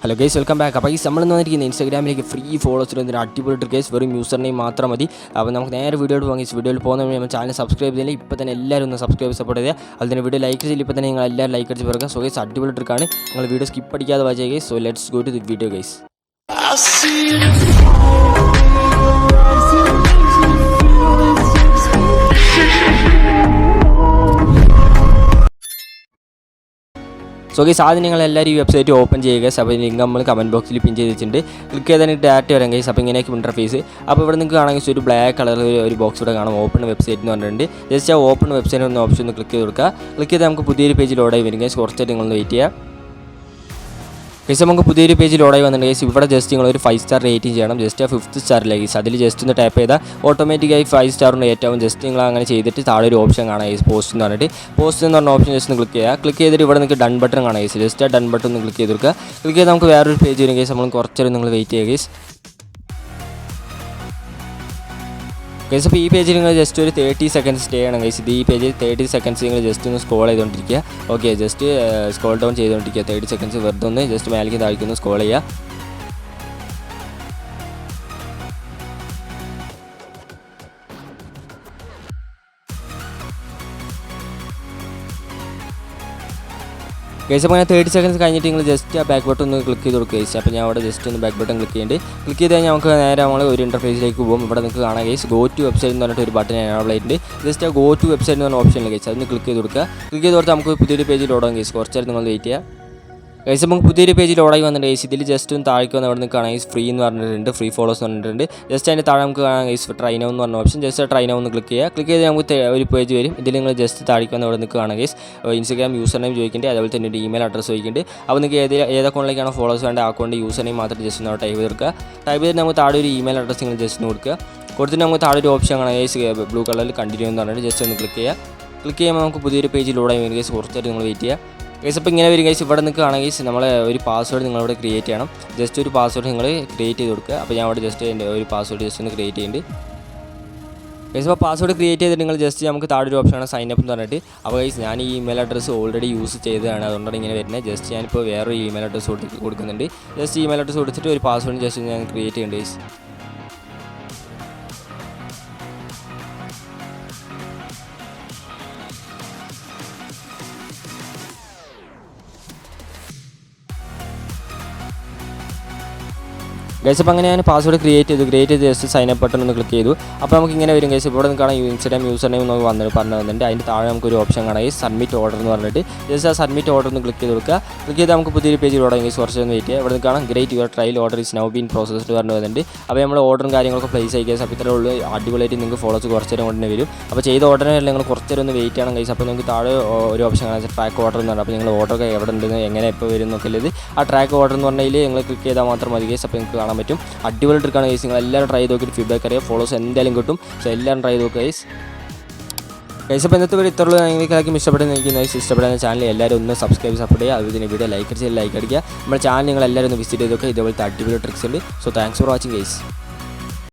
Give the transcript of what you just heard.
Hello guys, welcome back. അപ്പോൾ ഈ നമ്മൾ വന്നിരിക്കുന്ന ഇൻസ്റ്റാഗ്രാമിലേക്ക് ഫ്രീ ഫോളോസിന് ഒരു അടിപൊളി ഗൈസ്, വെറും യൂസർ നെയിം മാത്രം മതി. അപ്പോൾ നമുക്ക് നേരെ വീഡിയോയിൽ പോകാം. വീഡിയോയിൽ പോകുന്ന നമ്മൾ ചാനൽ സബ്സ്ക്രൈബ് ചെയ്തില്ല, ഇപ്പോൾ തന്നെ എല്ലാവരും ഒന്ന് സബ്സ്ക്രൈബ് സപ്പോർട്ട് ചെയ്യുക. അതിൽ തന്നെ വീഡിയോ ലൈക്ക് ചെയ്തില്ല, ഇപ്പോൾ തന്നെ നിങ്ങൾ എല്ലാവരും ലൈക്ക് അടിച്ച് പറയുക. സോ ഗൈസ്, അടിപൊളി ട്രിക്കാണ്, നിങ്ങൾ വീഡിയോ സ്കിപ്പ് അടിക്കാതെ വായിക്കുക guys. So let's go to the video guys. So guys, ആദ്യം നിങ്ങൾ എല്ലാവരും ഈ വെബ്സൈറ്റ് ഓപ്പൺ ചെയ്യുക. അപ്പോൾ ലിങ്ക് നമ്മൾ കമൻറ്റ് ബോക്സിൽ പിൻ ചെയ്ത് വെച്ചിട്ടുണ്ട്. ക്ലിക്ക് ചെയ്താൽ ഡാറ്റ വരാം ഗൈസ്. അപ്പോൾ ഇങ്ങനെയൊക്കെ ഇൻ്റർഫേസ്. അപ്പോൾ ഇവിടെ നിങ്ങൾക്ക് കാണാമെങ്കിൽ ഒരു ബ്ലാക്ക് കളറിൽ ഒരു ബോക്സ് ഇവിടെ കാണാം, ഓപ്പൺ വെബ്സൈറ്റ് എന്ന് പറഞ്ഞിട്ടുണ്ട്. ജസ്റ്റ് ആ ഓപ്പൺ വെബ്സൈറ്റ് എന്ന ഓപ്ഷൻ ഒന്ന് ക്ലിക്ക് ചെയ്ത് കൊടുക്കുക. ക്ലിക്ക് ചെയ്താൽ നമുക്ക് പുതിയൊരു പേജ് ലോഡായി വരും ഗൈസ്. കുറച്ചായിട്ട് നിങ്ങളൊന്ന് വെയിറ്റ് ചെയ്യുക ഗൈസ്. നമുക്ക് പുതിയൊരു പേജ് ലോഡായി വന്നിട്ടുണ്ട് ഗൈസ്. ഇവിടെ ജസ്റ്റ് നിങ്ങൾ ഒരു 5 സ്റ്റാർ റേറ്റിംഗ് ചെയ്യണം. ജസ്റ്റ് ആ 5th സ്റ്റാറിലേക്ക് ഗൈസ്. അതിൽ ജസ്റ്റ് ഒന്ന് ടാപ്പ് ചെയ്താൽ ഓട്ടോമാറ്റിക്കായി 5 സ്റ്റാറിന് ഏറ്റവും ജസ്റ്റ് നിങ്ങൾ അങ്ങനെ ചെയ്തിട്ട് താഴെ ഒരു ഓപ്ഷൻ കാണാം ഗൈസ്, പോസ്റ്റ് എന്ന് പറഞ്ഞിട്ട്. പോസ്റ്റ് എന്ന് പറഞ്ഞ ഓപ്ഷൻ ജസ്റ്റ് ഒന്ന് ക്ലിക്ക് ചെയ്യുക. ക്ലിക്ക് ചെയ്തിട്ട് ഇവിടെ നിങ്ങൾക്ക് ഡൺ ബട്ടൺ കാണാം ഗൈസ്. ജസ്റ്റ് ആ ഡൺ ബട്ടൺ ഒന്ന് ക്ലിക്ക് ചെയ്ത് കൊടുക്കുക. ക്ലിക്ക് ചെയ്താൽ നമുക്ക് വേറൊരു പേജ് വരും ഗൈസ്. നമ്മൾ കുറച്ചേരം നിങ്ങൾ വെയിറ്റ് ചെയ്യുക ഗൈസ്. ഗൈസ്, അപ്പോൾ ഈ പേജിൽ നിങ്ങൾ ജസ്റ്റ് ഒരു 30 സെക്കൻഡ്സ് സ്റ്റേ ചെയ്യണം ഗൈസ്. ഇത് ഈ പേജിൽ 30 സെക്കൻഡ്സ് നിങ്ങൾ ജസ്റ്റ് ഒന്ന് സ്ക്രോൾ ചെയ്തുകൊണ്ടിരിക്കുക. ഓക്കെ, ജസ്റ്റ് സ്ക്രോൾ ഡൗൺ ചെയ്തുകൊണ്ടിരിക്കുക. 30 സെക്കൻഡ്സ് വെറുതെ ഒന്ന് ജസ്റ്റ് മേലേക്ക് താഴ്ക്കുന്നു സ്ക്രോൾ ചെയ്യുക. ഗൈസ്, അപ്പോൾ അങ്ങനെ 30 സെക്കൻഡ്സ് കഴിഞ്ഞിട്ട് നിങ്ങൾ ജസ്റ്റ് ആ ബാക്ക് ബട്ടൺ ഒന്ന് ക്ലിക്ക് ചെയ്ത് കൊടുക്കുക ഗൈസ്. അപ്പോൾ ഞാൻ അവിടെ ജസ്റ്റ് ഒന്ന് ബാക്ക് ബട്ടൺ ക്ലിക്ക് ചെയ്യുന്നുണ്ട്. ക്ലിക്ക് ചെയ്ത് കഴിഞ്ഞാൽ നമുക്ക് നേരെ നമ്മൾ ഒരു ഇൻ്റർഫേസിലേക്ക് പോകും. ഇവിടെ നിങ്ങൾക്ക് കാണാം ഗൈസ്, ഗോ ടു വെബ്സൈറ്റ് എന്ന് പറഞ്ഞിട്ട് ഒരു ബട്ടൺ എനേബിൾ ആയിട്ടുണ്ട്. ജസ്റ്റ് ആ ഗോ ടു വെബ്സൈറ്റ് എന്ന് പറഞ്ഞ ഓപ്ഷനിൽ ഗൈസ് അതൊന്ന് ക്ലിക്ക് ചെയ്ത് കൊടുക്കുക. ക്ലിക്ക് ചെയ്ത് കൊടുത്താൽ നമുക്ക് പുതിയൊരു പേജിൽ ലോഡാകും ഗൈസ്. കുറച്ചേരം നിങ്ങൾ വെയിറ്റ് ചെയ്യുക ഗൈസ്. നമുക്ക് പുതിയൊരു പേജിൽ ലോഡായി വന്നിട്ടുണ്ട് ഗൈസ്. ഇതിൽ ജസ്റ്റ് ഒന്ന് താഴേക്ക് വന്ന് അവിടെ നിന്ന് കാണാം ഗൈസ്, ഫ്രീ എന്ന് പറഞ്ഞിട്ടുണ്ട്, ഫ്രീ ഫോളോസ് എന്ന് പറഞ്ഞിട്ടുണ്ട്. ജസ്റ്റ് അതിൻ്റെ താഴെ നമുക്ക് കാണാം ഗൈസ് ട്രൈ നൗ എന്ന് പറഞ്ഞ ഓപ്ഷൻ. ജസ്റ്റ് ട്രൈ നൗ ഒന്ന് ക്ലിക്ക് ചെയ്യുക. ക്ലിക്ക് ചെയ്ത് നമുക്ക് ഒരു പേജ് വരും. ഇതിൽ നിങ്ങൾ ജസ്റ്റ് താഴേക്ക് വന്ന് അവിടെ നിന്ന് കാണാം ഗൈസ്, ഇൻസ്റ്റാഗ്രാം യൂസർ നെയിം ചോദിക്കേണ്ടത്, അതുപോലെ തന്നെ ഒരു ഇമെയിൽ അഡ്രസ്സ് ചോദിക്കേണ്ടത്. അപ്പോൾ നിങ്ങൾക്ക് ഏത് അക്കൗണ്ടിലേക്കാണോ ഫോളോസ് വേണ്ട ആ അക്കൗണ്ട് യൂസർ നെയിം മാത്രം ജസ്റ്റ് ഒന്ന് ടൈപ്പ് ചെയ്തെടുക്കുക. ടൈപ്പ് ചെയ്തിട്ട് നമുക്ക് താഴെ ഒരു ഇമെയിൽ അഡ്രസ്സ് നിങ്ങൾ ജസ്റ്റ് കൊടുക്കുക. കൊടുത്തിട്ട് നമുക്ക് താഴെ ഒരു ഓപ്ഷൻ കാണാം ഗൈസ്, ബ്ലൂ കളറിൽ കണ്ടിന്യൂ എന്ന് പറഞ്ഞിട്ട് ജസ്റ്റ് ഒന്ന് ക്ലിക്ക് ചെയ്യുക. ക്ലിക്ക് ചെയ്യുമ്പോൾ നമുക്ക് പുതിയൊരു പേജ് ലോഡായി വരും ഗൈസ്. കുറച്ചായിട്ട് നിങ്ങൾ വെയിറ്റ് ചെയ്യുക ഗൈസ്. അപ്പോൾ ഇങ്ങനെ വരും ഗൈസ്. ഇവിടെ നിങ്ങൾക്ക് കാണാം ഗൈസ്, നമ്മൾ ഒരു പാസ്വേഡ് നിങ്ങളിവിടെ ക്രിയേറ്റ് ചെയ്യണം. ജസ്റ്റ് ഒരു പാസ്വേഡ് നിങ്ങൾ ക്രിയേറ്റ് ചെയ്ത് കൊടുക്കുക. അപ്പോൾ ഞാൻ അവിടെ ജസ്റ്റ് എൻ്റെ ഒരു പാസ്വേഡ് ജസ്റ്റ് ഒന്ന് ക്രിയേറ്റ് ചെയ്യുന്നുണ്ട് ഗൈസ്. അപ്പോൾ പാസ്വേഡ് ക്രിയേറ്റ് ചെയ്തിട്ട് നിങ്ങൾ ജസ്റ്റ് നമുക്ക് താഴെ ഒരു ഓപ്ഷനാണ് സൈൻ അപ്പ് എന്ന് പറഞ്ഞിട്ട്. അപ്പോൾ ഗൈസ്, ഞാൻ ഈ ഇമെയിൽ അഡ്രസ്സ് ഓൾറെഡി യൂസ് ചെയ്തതാണ്, അതുകൊണ്ടാണ് ഇങ്ങനെ വരുന്നത്. ജസ്റ്റ് ഞാനിപ്പോൾ വേറൊരു ഇമെയിൽ അഡ്രസ്സ് കൊടുക്കുന്നുണ്ട്. ജസ്റ്റ് ഇമെയിൽ അഡ്രസ്സ് കൊടുത്തിട്ട് ഒരു പാസ്വേഡ് ജസ്റ്റ് ഞാൻ ക്രിയേറ്റ് ചെയ്യുന്നുണ്ട് ഗൈസ്. ഗൈസ്, അപ്പോൾ അങ്ങനെ ഞാൻ പാസ്വേഡ് ക്രിയേറ്റ് ചെയ്ത് ജസ്റ്റ് സൈൻ അപ്പ് ബട്ടൺ ഒന്ന് ക്ലിക്ക് ചെയ്തു. അപ്പോൾ നമുക്ക് ഇങ്ങനെ വരും ഗൈസ്. ഇവിടെ നിന്ന് കാണാം ഇൻസ്റ്റാഗ്രാം യൂസർ നെയിം നമുക്ക് പറഞ്ഞു വന്നിട്ടുണ്ട്. അതിൻ്റെ താഴെ നമുക്കൊരു ഓപ്ഷൻ കാണാം ഗൈസ്, സബ്മിറ്റ് ഓർഡർ എന്ന് പറഞ്ഞിട്ട്. ജസ്റ്റ് ആ സബ്മിറ്റ് ഓർഡർ ഒന്ന് ക്ലിക്ക് ചെയ്ത് കൊടുക്കുക. ക്ലിക്ക് ചെയ്താൽ നമുക്ക് പുതിയൊരു പേജ് ഓർഡർ ഗൈസ്. കുറച്ച് ഒന്ന് വെയിറ്റ് ചെയ്യുക. ഇവിടെ നിന്ന് കാണാം great your trial order is now been processed പറഞ്ഞു വന്നിട്ടുണ്ട്. അപ്പോൾ നമ്മൾ ഓർഡറും കാര്യങ്ങളൊക്കെ പ്ലേസ് ആയി ഗൈസ്. അപ്പോൾ ഇത്രേ ഉള്ളൂ, അടിപൊളിയായിട്ട് നിങ്ങൾക്ക് ഫോളോസ് കുറച്ച് നേരം കൊണ്ട് തന്നെ വരും. അപ്പോൾ ചെയ്ത ഓർഡറിനല്ല നിങ്ങൾ കുറച്ച് നേരം ഒന്ന് വെയിറ്റ് ചെയ്യണം ഗൈസ്. അപ്പോൾ നിങ്ങൾക്ക് താഴെ ഒരു ഓപ്ഷൻ കാണാം ട്രാക്ക് ഓർഡർ എന്ന് പറഞ്ഞാൽ. അപ്പോൾ നിങ്ങൾ ഓർഡറൊക്കെ എവിടെ ഉണ്ടെന്ന് എങ്ങനെ എപ്പോൾ വരും എന്നൊക്കെ ഉള്ളത് ആ ട്രാക്ക് ഓർഡർ എന്ന് പറഞ്ഞാൽ നിങ്ങൾ ക്ലിക്ക് ചെയ്താൽ മാത്രം മതി ഗൈസ്. അപ്പോൾ നിങ്ങൾക്ക് കാണാൻ പറ്റും. അടിപൊളി ട്രിക്കാണ് ഗൈസ്. നിങ്ങൾ എല്ലാവരും ട്രൈ ചെയ്ത് നോക്കിയിട്ട് ഫീഡ്ബാക്ക് അറിയാം. ഫോളോസ് എന്തായാലും കിട്ടും. സോ എല്ലാവരും ട്രൈ ചെയ്ത് നോക്കുക ഗൈസ്. ഗൈസ്, അപ്പോൾ ഇന്നത്തെ വീഡിയോ ഇത്രയുള്ളൂ. നിങ്ങൾക്കാർക്കും ഇഷ്ടപ്പെടുന്ന ഇഷ്ടപ്പെടുന്ന ചാനൽ എല്ലാവരും ഒന്ന് സബ്സ്ക്രൈബ് സപ്പോർട്ട് ചെയ്യുക. അതുപോലെ വീഡിയോ ലൈക്ക് അടിക്കുക. നമ്മുടെ ചാനൽ നിങ്ങൾ എല്ലാവരും ഒന്ന് വിസിറ്റ് ചെയ്ത് നോക്കുക. ഇതുപോലത്തെ അടിപൊളി ട്രിക്സ് ഉണ്ട്. So thanks for watching guys.